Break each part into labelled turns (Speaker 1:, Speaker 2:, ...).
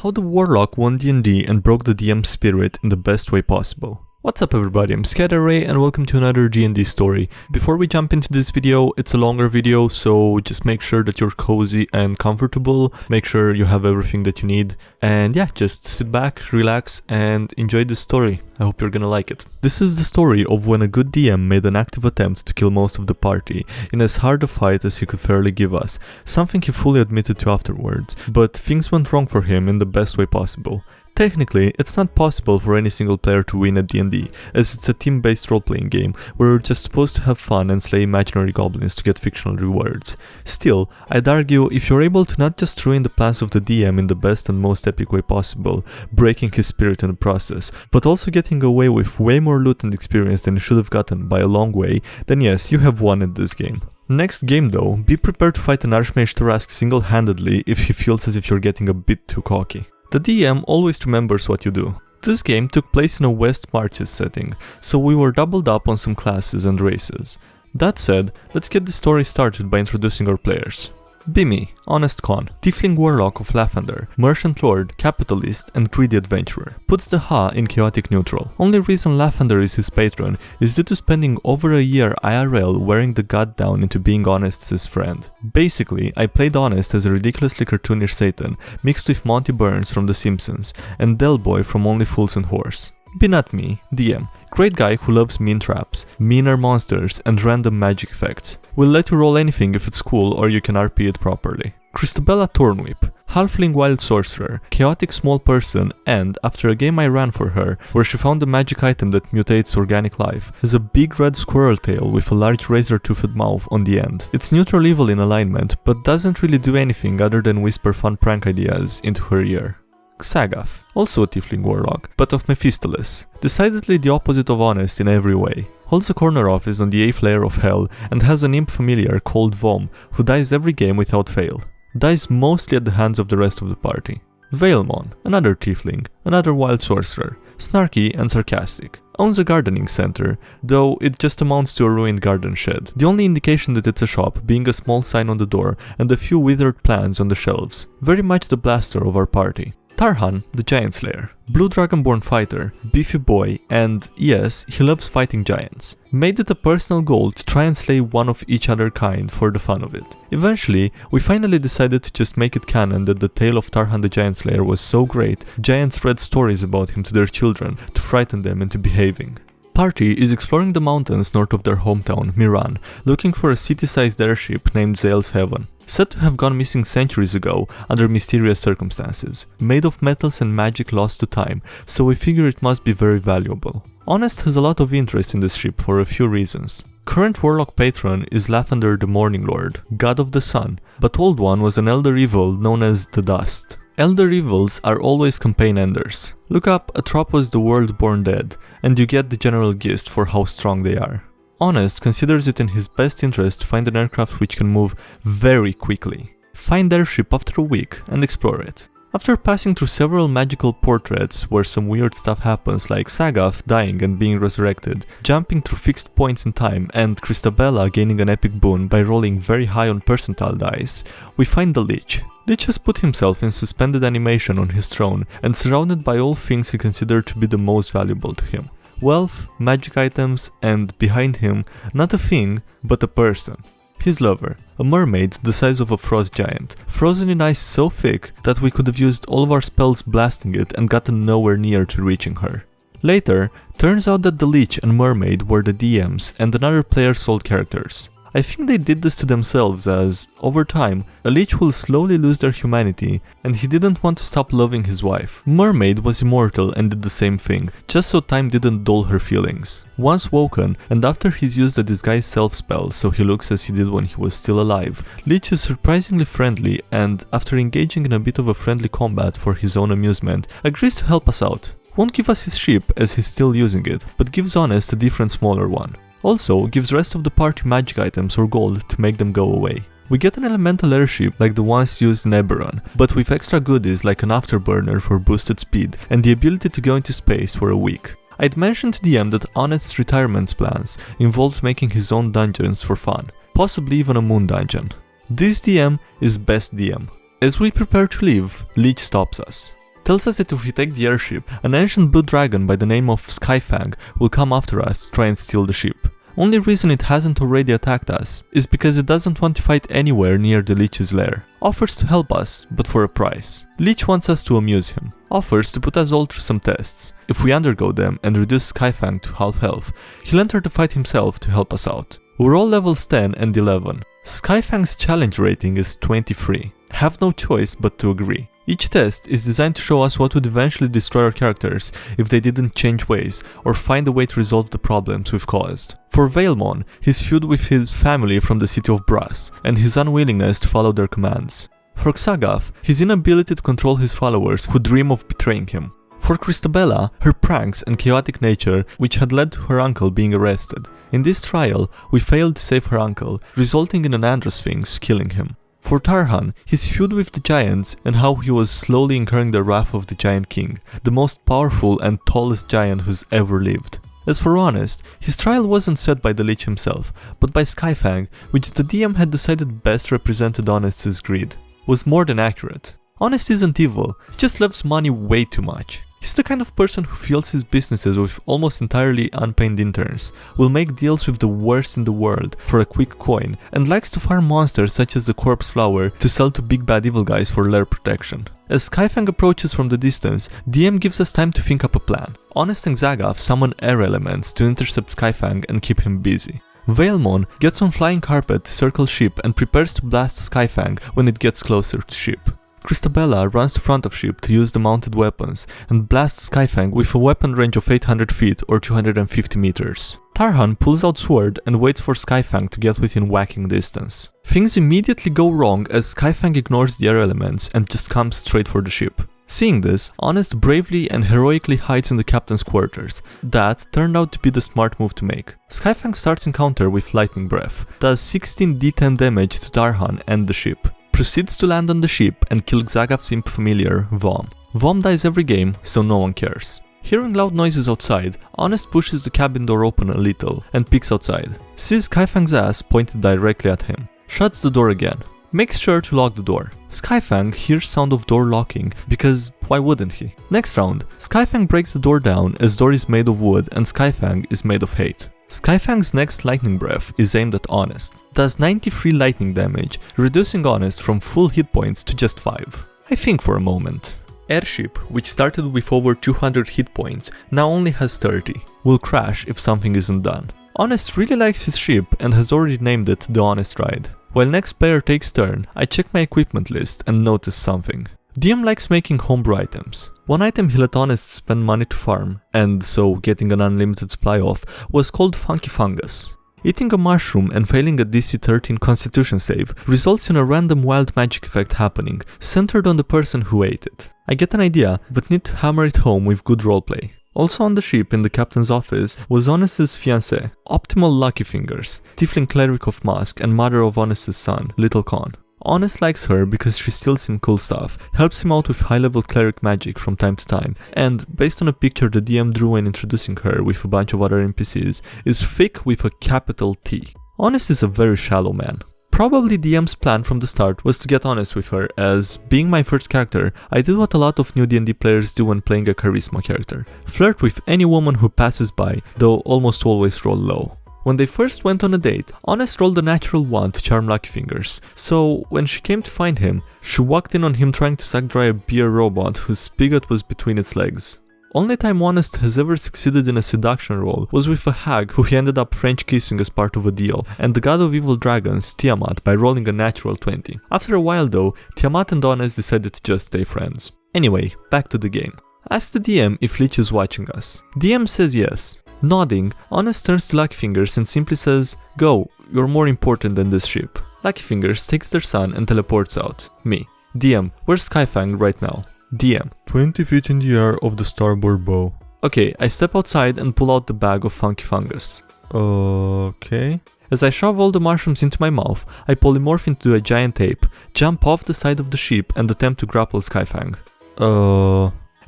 Speaker 1: How the Warlock won D&D and broke the DM spirit in the best way possible. What's up everybody, I'm SkyDieRay and welcome to another D&D story. Before we jump into this video, it's a longer video, so just make sure that you're cozy and comfortable, make sure you have everything that you need, and yeah, just sit back, relax, and enjoy this story. I hope you're gonna like it. This is the story of when a good DM made an active attempt to kill most of the party, in as hard a fight as he could fairly give us, something he fully admitted to afterwards, but things went wrong for him in the best way possible. Technically, it's not possible for any single player to win at D&D, as it's a team-based role-playing game where we're just supposed to have fun and slay imaginary goblins to get fictional rewards. Still, I'd argue if you're able to not just ruin the plans of the DM in the best and most epic way possible, breaking his spirit in the process, but also getting away with way more loot and experience than you should have gotten by a long way, then yes, you have won at this game. Next game though, be prepared to fight an Archmage Tarrasque single-handedly if he feels as if you're getting a bit too cocky. The DM always remembers what you do. This game took place in a West Marches setting, so we were doubled up on some classes and races. That said, let's get the story started by introducing our players. Be me, Honest Con, Tiefling Warlock of Lavender, Merchant Lord, Capitalist, and Greedy Adventurer. Puts the Ha in chaotic neutral. Only reason Lavender is his patron is due to spending over a year IRL wearing the gut down into being Honest's friend. Basically, I played Honest as a ridiculously cartoonish Satan, mixed with Monty Burns from The Simpsons, and Del Boy from Only Fools and Whores. Be not me, DM. Great guy who loves mean traps, meaner monsters, and random magic effects. Will let you roll anything if it's cool or you can RP it properly. Christabella Thornwhip, Halfling Wild Sorcerer, chaotic small person, and, after a game I ran for her, where she found a magic item that mutates organic life, has a big red squirrel tail with a large razor-toothed mouth on the end. It's neutral evil in alignment, but doesn't really do anything other than whisper fun prank ideas into her ear. Xagath, also a Tiefling Warlock, but of Mephistopheles, decidedly the opposite of Honest in every way. Holds a corner office on the 8th layer of Hell and has an imp familiar called Vom, who dies every game without fail. Dies mostly at the hands of the rest of the party. Veilmon, another Tiefling, another Wild Sorcerer, snarky and sarcastic. Owns a gardening center, though it just amounts to a ruined garden shed. The only indication that it's a shop being a small sign on the door and a few withered plants on the shelves. Very much the blaster of our party. Tarhan, the Giant Slayer, Blue Dragonborn fighter, beefy boy, and yes, he loves fighting giants. Made it a personal goal to try and slay one of each other kind for the fun of it. Eventually, we finally decided to just make it canon that the tale of Tarhan the Giant Slayer was so great, giants read stories about him to their children to frighten them into behaving. Party is exploring the mountains north of their hometown, Miran, looking for a city-sized airship named Zale's Heaven. Said to have gone missing centuries ago under mysterious circumstances, made of metals and magic lost to time, so we figure it must be very valuable. Honest has a lot of interest in this ship for a few reasons. Current Warlock patron is Lavender the Morning Lord, god of the sun, but Old One was an elder evil known as the Dust. Elder evils are always campaign enders. Look up Atropos the World Born Dead, and you get the general gist for how strong they are. Honest considers it in his best interest to find an aircraft which can move very quickly. Find their ship after a week and explore it. After passing through several magical portraits where some weird stuff happens like Xagath dying and being resurrected, jumping through fixed points in time, and Christabella gaining an epic boon by rolling very high on percentile dice, we find the Lich. Lich has put himself in suspended animation on his throne and surrounded by all things he considered to be the most valuable to him. Wealth, magic items, and behind him, not a thing, but a person. His lover, a mermaid the size of a frost giant, frozen in ice so thick that we could have used all of our spells blasting it and gotten nowhere near to reaching her. Later, turns out that the Lich and mermaid were the DMs and another player sold characters. I think they did this to themselves as, over time, a Lich will slowly lose their humanity, and he didn't want to stop loving his wife. Mermaid was immortal and did the same thing, just so time didn't dull her feelings. Once woken, and after he's used a disguise self spell so he looks as he did when he was still alive, Lich is surprisingly friendly and, after engaging in a bit of a friendly combat for his own amusement, agrees to help us out. Won't give us his ship as he's still using it, but gives Honest a different smaller one. Also, gives rest of the party magic items or gold to make them go away. We get an elemental airship like the ones used in Eberron, but with extra goodies like an afterburner for boosted speed and the ability to go into space for a week. I'd mentioned to DM that Honest's retirement plans involved making his own dungeons for fun, possibly even a moon dungeon. This DM is best DM. As we prepare to leave, Lich stops us. tells us that if we take the airship, an ancient blue dragon by the name of Skyfang will come after us to try and steal the ship. Only reason it hasn't already attacked us is because it doesn't want to fight anywhere near the Lich's lair. Offers to help us, but for a price. Lich wants us to amuse him. Offers to put us all through some tests. If we undergo them and reduce Skyfang to half health, he'll enter the fight himself to help us out. We're all levels 10 and 11. Skyfang's challenge rating is 23. Have no choice but to agree. Each test is designed to show us what would eventually destroy our characters if they didn't change ways or find a way to resolve the problems we've caused. For Vailmon, his feud with his family from the city of Brass and his unwillingness to follow their commands. For Xagath, his inability to control his followers who dream of betraying him. For Christabella, her pranks and chaotic nature which had led to her uncle being arrested. In this trial, we failed to save her uncle, resulting in an Androsphinx killing him. For Tarhan, his feud with the giants and how he was slowly incurring the wrath of the Giant King, the most powerful and tallest giant who's ever lived. As for Honest, his trial wasn't set by the Lich himself, but by Skyfang, which the DM had decided best represented Honest's greed. Was more than accurate. Honest isn't evil, he just loves money way too much. He's the kind of person who fills his businesses with almost entirely unpaid interns, will make deals with the worst in the world for a quick coin, and likes to farm monsters such as the corpse flower to sell to big bad evil guys for lair protection. As Skyfang approaches from the distance, DM gives us time to think up a plan. Honest and Xagath summon air elements to intercept Skyfang and keep him busy. Vailmon gets on flying carpet to circle ship and prepares to blast Skyfang when it gets closer to ship. Christabella runs to front of ship to use the mounted weapons and blasts Skyfang with a weapon range of 800 feet or 250 meters. Tarhan pulls out sword and waits for Skyfang to get within whacking distance. Things immediately go wrong as Skyfang ignores the air elements and just comes straight for the ship. Seeing this, Honest bravely and heroically hides in the captain's quarters. That turned out to be the smart move to make. Skyfang starts encounter with lightning breath, does 16 d10 damage to Tarhan and the ship. Proceeds to land on the ship and kill Xagath's imp familiar, Vom. Vom dies every game, so no one cares. Hearing loud noises outside, Honest pushes the cabin door open a little and peeks outside. Sees Skyfang's ass pointed directly at him. Shuts the door again. Makes sure to lock the door. Skyfang hears sound of door locking, because why wouldn't he? Next round, Skyfang breaks the door down as door is made of wood and Skyfang is made of hate. Skyfang's next lightning breath is aimed at Honest. Does 93 lightning damage, reducing Honest from full hit points to just 5. I think for a moment. Airship, which started with over 200 hit points, now only has 30. Will crash if something isn't done. Honest really likes his ship and has already named it the Honest Ride. While next player takes turn, I check my equipment list and notice something. DM likes making homebrew items. One item he let Honest spend money to farm, and so getting an unlimited supply of, was called Funky Fungus. Eating a mushroom and failing a DC 13 constitution save results in a random wild magic effect happening, centered on the person who ate it. I get an idea, but need to hammer it home with good roleplay. Also on the ship in the captain's office was Honest's fiancée, Optimal Lucky Fingers, Tiefling Cleric of Musk and mother of Honest's son, Little Con. Honest likes her because she steals him cool stuff, helps him out with high-level cleric magic from time to time, and, based on a picture the DM drew when introducing her with a bunch of other NPCs, is thick with a capital T. Honest is a very shallow man. Probably DM's plan from the start was to get honest with her, as, being my first character, I did what a lot of new D&D players do when playing a charisma character. Flirt with any woman who passes by, though almost always roll low. When they first went on a date, Honest rolled a natural 1 to charm Lucky Fingers, so when she came to find him, she walked in on him trying to suck dry a beer robot whose spigot was between its legs. Only time Honest has ever succeeded in a seduction roll was with a hag who he ended up French kissing as part of a deal, and the god of evil dragons, Tiamat, by rolling a natural 20. After a while though, Tiamat and Honest decided to just stay friends. Anyway, back to the game. Ask the DM if Lich is watching us. DM says yes. Nodding, Honest turns to Lucky Fingers and simply says, "Go, you're more important than this ship." Lucky Fingers takes their son and teleports out. Me. DM, where's Skyfang right now? DM, 20 feet in the air of the starboard bow. Okay, I step outside and pull out the bag of Funky Fungus. Okay. As I shove all the mushrooms into my mouth, I polymorph into a giant ape, jump off the side of the ship and attempt to grapple Skyfang.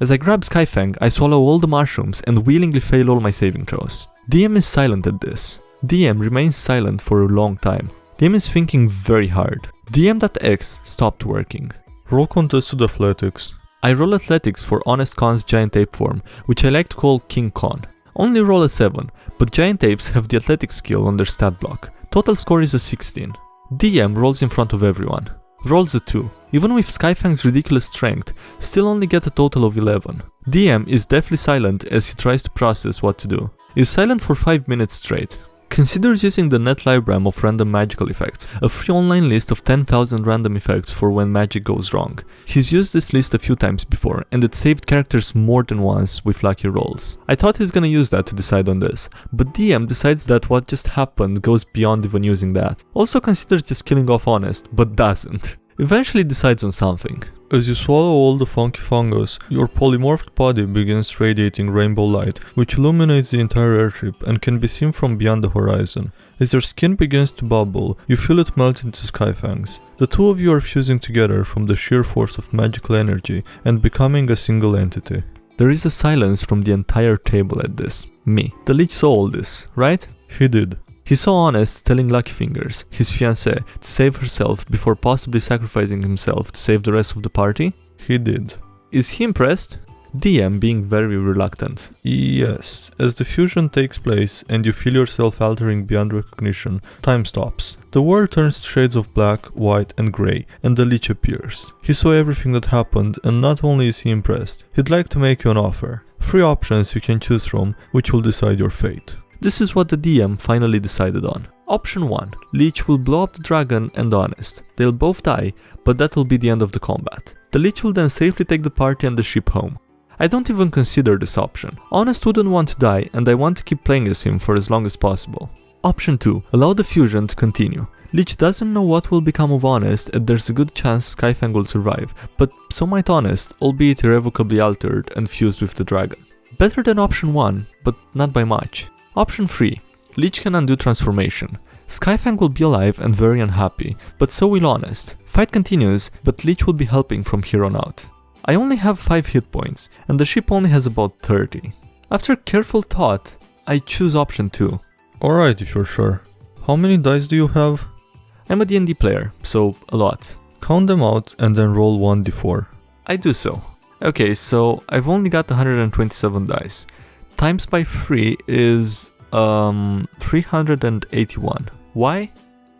Speaker 1: As I grab Skyfang, I swallow all the mushrooms and willingly fail all my saving throws. DM is silent at this. DM remains silent for a long time. DM is thinking very hard. DM.x stopped working. Roll contested athletics. I roll athletics for Honest Khan's giant ape form, which I like to call King Khan. Only roll a 7, but giant apes have the athletics skill on their stat block. Total score is a 16. DM rolls in front of everyone. Rolls a 2. Even with Skyfang's ridiculous strength, still only get a total of 11. DM is deathly silent as he tries to process what to do. Is silent for 5 minutes straight. Considers using the net library of random magical effects, a free online list of 10,000 random effects for when magic goes wrong. He's used this list a few times before, and it saved characters more than once with lucky rolls. I thought he's gonna use that to decide on this, but DM decides that what just happened goes beyond even using that. Also considers just killing off Honest, but doesn't. Eventually decides on something.
Speaker 2: As you swallow all the funky fungus, your polymorphed body begins radiating rainbow light, which illuminates the entire airship and can be seen from beyond the horizon. As your skin begins to bubble, you feel it melt into Skyfang's. The two of you are fusing together from the sheer force of magical energy and becoming a single entity.
Speaker 1: There is a silence from the entire table at this. Me. The Lich saw all this, right?
Speaker 2: He did.
Speaker 1: He saw Honest telling Lucky Fingers, his fiancée, to save herself before possibly sacrificing himself to save the rest of the party?
Speaker 2: He did.
Speaker 1: Is he impressed? DM being very reluctant.
Speaker 2: Yes, as the fusion takes place and you feel yourself altering beyond recognition, time stops. The world turns to shades of black, white and grey, and the Lich appears. He saw everything that happened, and not only is he impressed, he'd like to make you an offer. 3 options you can choose from, which will decide your fate.
Speaker 1: This is what the DM finally decided on. Option 1. Lich will blow up the dragon and Honest. They'll both die, but that will be the end of the combat. The Lich will then safely take the party and the ship home. I don't even consider this option. Honest wouldn't want to die, and I want to keep playing as him for as long as possible. Option 2. Allow the fusion to continue. Lich doesn't know what will become of Honest, and there's a good chance Skyfang will survive, but so might Honest, albeit irrevocably altered and fused with the dragon. Better than option 1, but not by much. Option 3. Lich can undo transformation. Skyfang will be alive and very unhappy, but so will Honest. Fight continues, but Lich will be helping from here on out. I only have 5 hit points, and the ship only has about 30. After careful thought, I choose option 2.
Speaker 2: Alright, if you're sure. How many dice do you have?
Speaker 1: I'm a D&D player, so a lot.
Speaker 2: Count them out and then roll 1d4.
Speaker 1: I do so. Okay, so I've only got 127 dice. Times by 3 is 381. Why?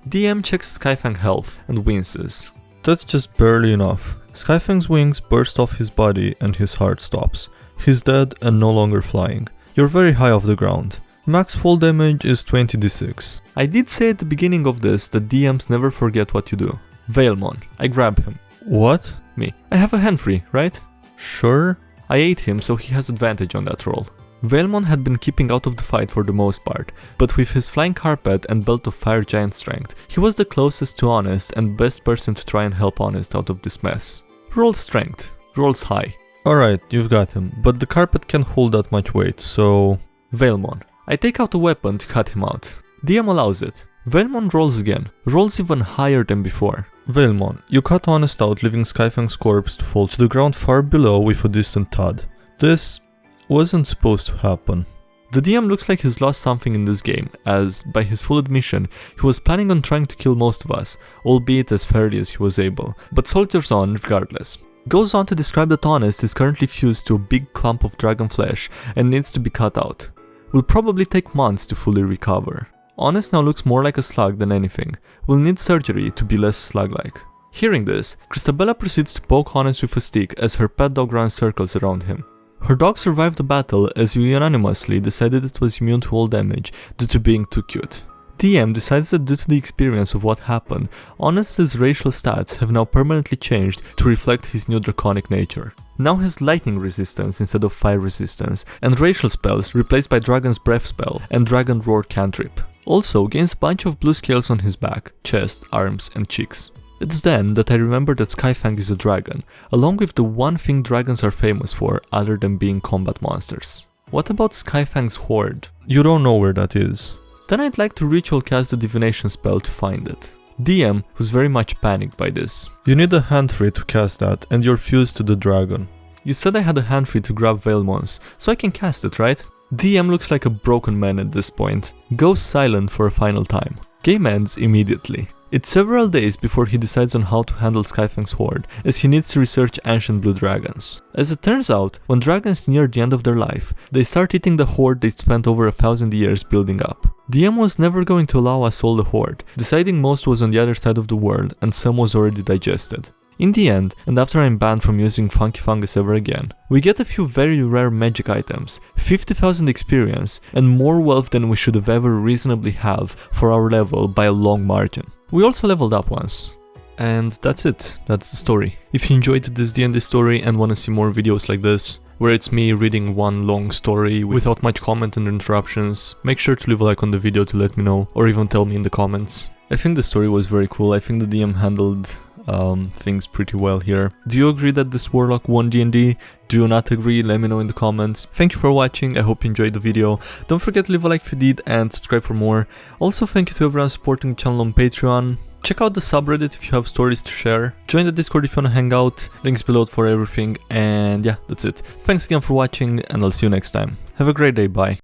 Speaker 1: DM checks Skyfang health and winces.
Speaker 2: That's just barely enough. Skyfang's wings burst off his body and his heart stops. He's dead and no longer flying. You're very high off the ground. Max fall damage is 20d6.
Speaker 1: I did say at the beginning of this that DMs never forget what you do. Veilmon. I grab him.
Speaker 2: What?
Speaker 1: Me. I have a hand free, right?
Speaker 2: Sure.
Speaker 1: I ate him, so he has advantage on that roll. Veilmon had been keeping out of the fight for the most part, but with his flying carpet and belt of fire giant strength, he was the closest to Honest and best person to try and help Honest out of this mess. Roll strength. Rolls high.
Speaker 2: Alright, you've got him, but the carpet can't hold that much weight, so...
Speaker 1: Veilmon. I take out a weapon to cut him out. DM allows it. Veilmon rolls again. Rolls even higher than before.
Speaker 2: Veilmon, you cut Honest out, leaving Skyfang's corpse to fall to the ground far below with a distant thud. This wasn't supposed to happen.
Speaker 1: The DM looks like he's lost something in this game, as, by his full admission, he was planning on trying to kill most of us, albeit as fairly as he was able, but soldiers on regardless. Goes on to describe that Honest is currently fused to a big clump of dragon flesh and needs to be cut out. Will probably take months to fully recover. Honest now looks more like a slug than anything. Will need surgery to be less slug-like. Hearing this, Christabella proceeds to poke Honest with a stick as her pet dog runs circles around him. Her dog survived the battle as you unanimously decided it was immune to all damage due to being too cute. DM decides that due to the experience of what happened, Honest's racial stats have now permanently changed to reflect his new draconic nature. Now has lightning resistance instead of fire resistance, and racial spells replaced by Dragon's Breath spell and Dragon Roar cantrip. Also gains a bunch of blue scales on his back, chest, arms and cheeks. It's then that I remember that Skyfang is a dragon, along with the one thing dragons are famous for other than being combat monsters. What about Skyfang's hoard?
Speaker 2: You don't know where that is.
Speaker 1: Then I'd like to ritual cast the divination spell to find it. DM was very much panicked by this.
Speaker 2: You need a hand free to cast that, and you're fused to the dragon.
Speaker 1: You said I had a hand free to grab Veilmon's, so I can cast it, right? DM looks like a broken man at this point. Goes silent for a final time. Game ends immediately. It's several days before he decides on how to handle Skyfang's horde, as he needs to research ancient blue dragons. As it turns out, when dragons near the end of their life, they start eating the horde they spent over 1,000 years building up. DM was never going to allow us all the horde, deciding most was on the other side of the world and some was already digested. In the end, and after I'm banned from using funky fungus ever again, we get a few very rare magic items, 50,000 experience, and more wealth than we should have ever reasonably have for our level by a long margin. We also leveled up once. And that's it, that's the story. If you enjoyed this D&D story and want to see more videos like this, where it's me reading one long story without much comment and interruptions, make sure to leave a like on the video to let me know, or even tell me in the comments. I think the story was very cool. I think the DM handled things pretty well here. Do you agree that this Warlock won D&D? Do you not agree? Let me know in the comments. Thank you for watching, I hope you enjoyed the video. Don't forget to leave a like if you did and subscribe for more. Also thank you to everyone supporting the channel on Patreon. Check out the subreddit if you have stories to share. Join the Discord if you wanna hang out. Links below for everything. And yeah, that's it. Thanks again for watching and I'll see you next time. Have a great day, bye.